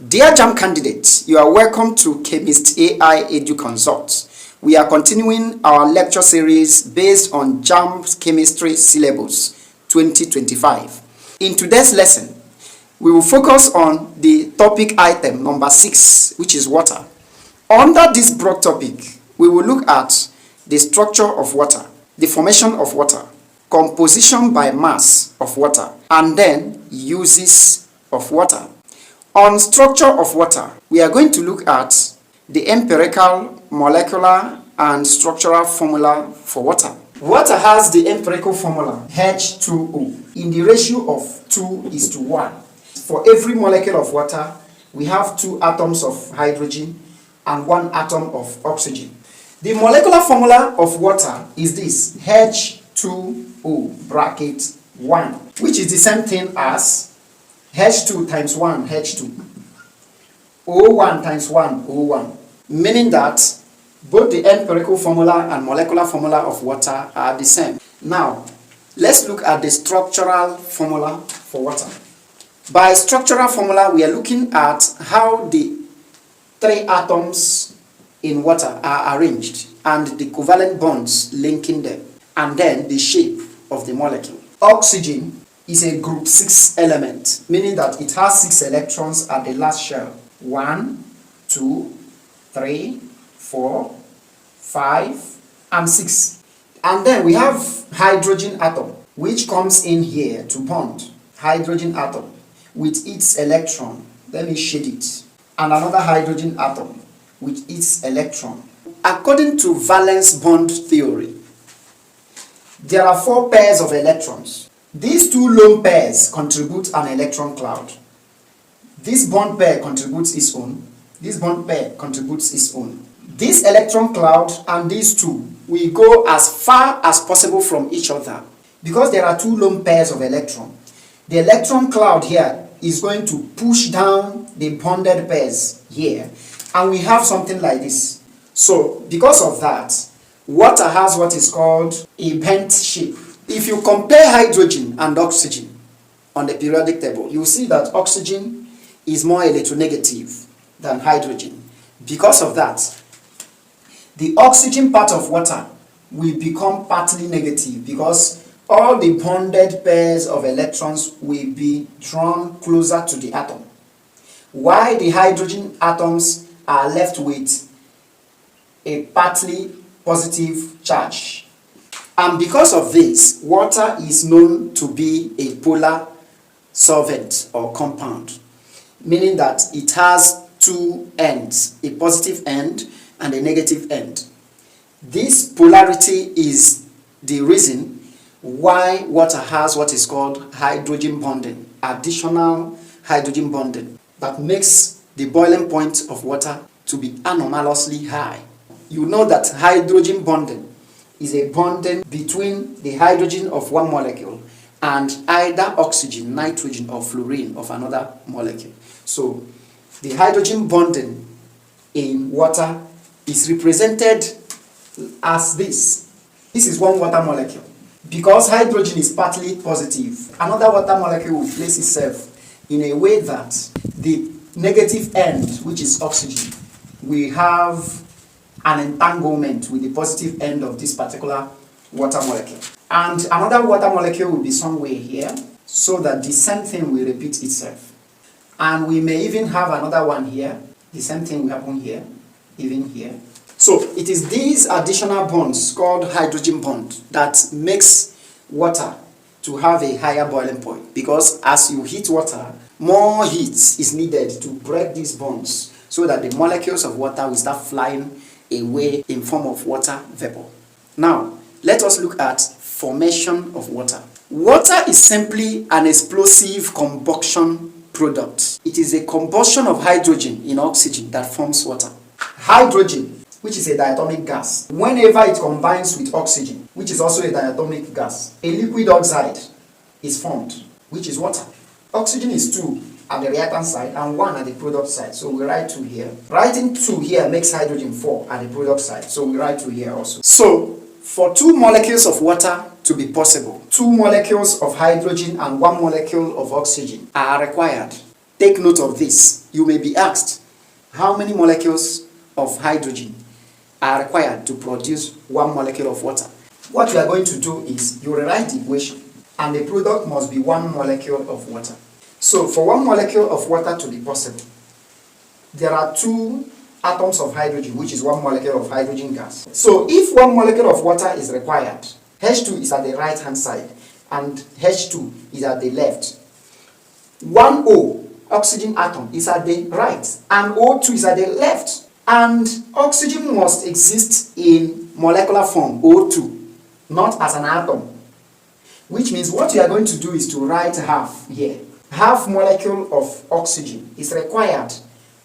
Dear JAM candidates, you are welcome to Chemist AI Edu Consult. We are continuing our lecture series based on JAM's Chemistry Syllabus 2025. In today's lesson, we will focus on the topic item number 6, which is water. Under this broad topic, we will look at the structure of water, the formation of water, composition by mass of water, and then uses of water. On structure of water, we are going to look at the empirical, molecular, and structural formula for water. Water has the empirical formula H2O in the ratio of 2:1. For every molecule of water, we have 2 atoms of hydrogen and 1 atom of oxygen. The molecular formula of water is this H2O bracket 1, which is the same thing as H2 times 1 H2, O1 times 1 O1, meaning that both the empirical formula and molecular formula of water are the same. Now, let's look at the structural formula for water. By structural formula, we are looking at how the 3 atoms in water are arranged and the covalent bonds linking them, and then the shape of the molecule. Oxygen is a group 6 element, meaning that it has 6 electrons at the last shell. 1, 2, 3, 4, 5, and 6. And then we have hydrogen atom, which comes in here to bond. Hydrogen atom with its electron. Let me shade it. And another hydrogen atom with its electron. According to valence bond theory, there are 4 pairs of electrons. These 2 lone pairs contribute an electron cloud. This bond pair contributes its own. This bond pair contributes its own. This electron cloud and these 2 will go as far as possible from each other because there are 2 lone pairs of electron. The electron cloud here is going to push down the bonded pairs here, and we have something like this. So because of that, water has what is called a bent shape. If you compare hydrogen and oxygen on the periodic table, you will see that oxygen is more electronegative than hydrogen. Because of that, the oxygen part of water will become partly negative because all the bonded pairs of electrons will be drawn closer to the atom, while the hydrogen atoms are left with a partly positive charge. And because of this, water is known to be a polar solvent or compound, meaning that it has 2 ends, a positive end and a negative end. This polarity is the reason why water has what is called hydrogen bonding, additional hydrogen bonding, that makes the boiling point of water to be anomalously high. You know that hydrogen bonding is a bonding between the hydrogen of one molecule and either oxygen, nitrogen, or fluorine of another molecule. So the hydrogen bonding in water is represented as this. This is one water molecule. Because hydrogen is partly positive, another water molecule will place itself in a way that the negative end, which is oxygen, will have an entanglement with the positive end of this particular water molecule. And another water molecule will be somewhere here, so that the same thing will repeat itself. And we may even have another one here. The same thing will happen here, even here. So it is these additional bonds called hydrogen bond that makes water to have a higher boiling point, because as you heat water, more heat is needed to break these bonds so that the molecules of water will start flying away in form of water vapor. Now, let us look at formation of water. Water is simply an explosive combustion product. It is a combustion of hydrogen in oxygen that forms water. Hydrogen, which is a diatomic gas, whenever it combines with oxygen, which is also a diatomic gas, a liquid oxide is formed, which is water. Oxygen is 2 at the reactant side and 1 at the product side, so we write 2 here. Writing 2 here makes hydrogen 4 at the product side, so we write 2 here also. So for 2 molecules of water to be possible, 2 molecules of hydrogen and 1 molecule of oxygen are required. take note of this. You may be asked, how many molecules of hydrogen are required to produce 1 molecule of water? What you are going to do is you rewrite the equation, and the product must be 1 molecule of water. So for 1 molecule of water to be possible, there are 2 atoms of hydrogen, which is 1 molecule of hydrogen gas. So if 1 molecule of water is required, H2 is at the right hand side and H2 is at the left. 1O, oxygen atom, is at the right and O2 is at the left. And oxygen must exist in molecular form, O2, not as an atom. Which means what you are going to do is to write half here. Half molecule of oxygen is required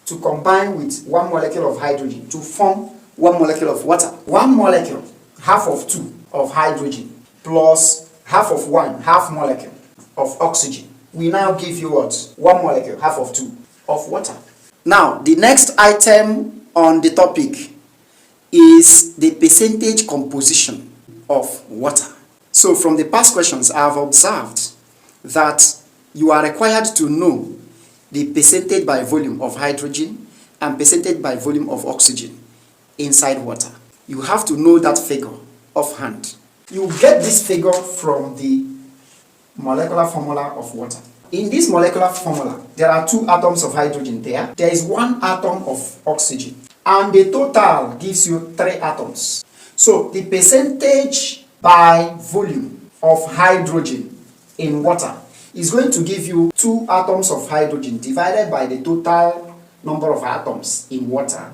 to combine with 1 molecule of hydrogen to form 1 molecule of water. 1 molecule, half of 2 of hydrogen, plus half of 1, half molecule of oxygen. We now give you what? 1 molecule, half of 2 of water. Now, the next item on the topic is the percentage composition of water. So from the past questions, I have observed that you are required to know the percentage by volume of hydrogen and percentage by volume of oxygen inside water. You have to know that figure offhand. You get this figure from the molecular formula of water. In this molecular formula, there are 2 atoms of hydrogen there. There is 1 atom of oxygen. And the total gives you 3 atoms. So the percentage by volume of hydrogen in water is going to give you 2 atoms of hydrogen divided by the total number of atoms in water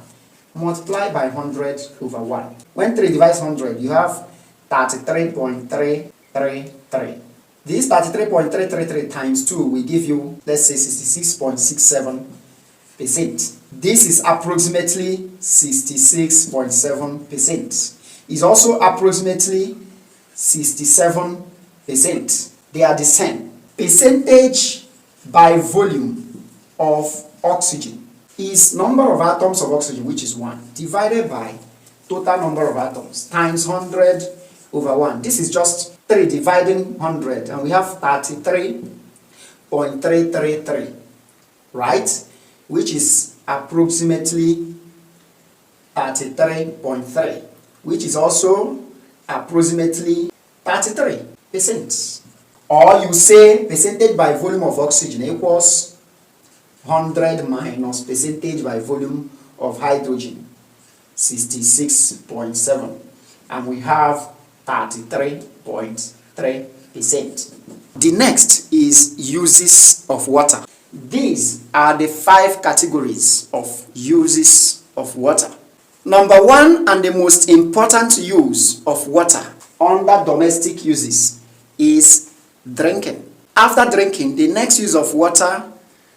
multiplied by 100 over 1. When 3 divides 100, you have 33.333. This 33.333 times 2 will give you, let's say, 66.67%. This is approximately 66.7%. It's also approximately 67%. They are the same. Percentage by volume of oxygen is number of atoms of oxygen, which is 1, divided by total number of atoms times 100 over 1. This is just 3 dividing 100, and we have 33.333, right? Which is approximately 33.3, which is also approximately 33%. Or you say percentage by volume of oxygen equals 100 minus percentage by volume of hydrogen, 66.7, and we have 33.3%. The next is uses of water. These are the 5 categories of uses of water. Number 1 and the most important use of water under domestic uses is drinking. After drinking, the next use of water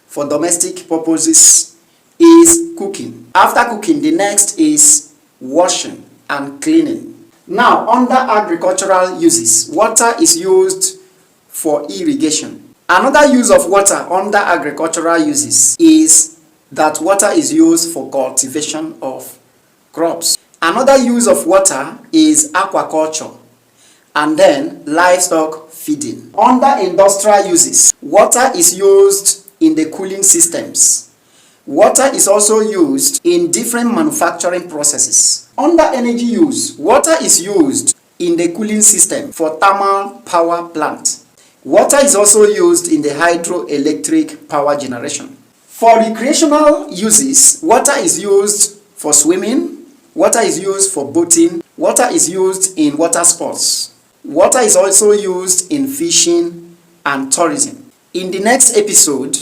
for domestic purposes is cooking. After cooking, the next is washing and cleaning. Now, under agricultural uses, water is used for irrigation. Another use of water under agricultural uses is that water is used for cultivation of crops. Another use of water is aquaculture, and then livestock feeding. Under industrial uses, water is used in the cooling systems. Water is also used in different manufacturing processes. Under energy use, water is used in the cooling system for thermal power plant. Water is also used in the hydroelectric power generation. For recreational uses, water is used for swimming, water is used for boating, water is used in water sports. Water is also used in fishing and tourism. In the next episode,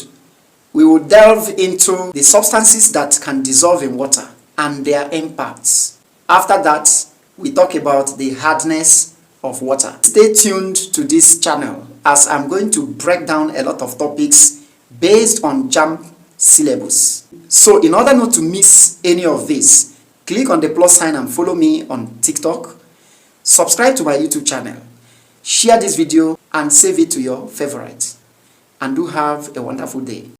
we will delve into the substances that can dissolve in water and their impacts. After that, we talk about the hardness of water. Stay tuned to this channel as I'm going to break down a lot of topics based on JAMB syllabus. So in order not to miss any of this, click on the plus sign and follow me on TikTok. Subscribe to my YouTube channel. Share this video and save it to your favorites. And do have a wonderful day.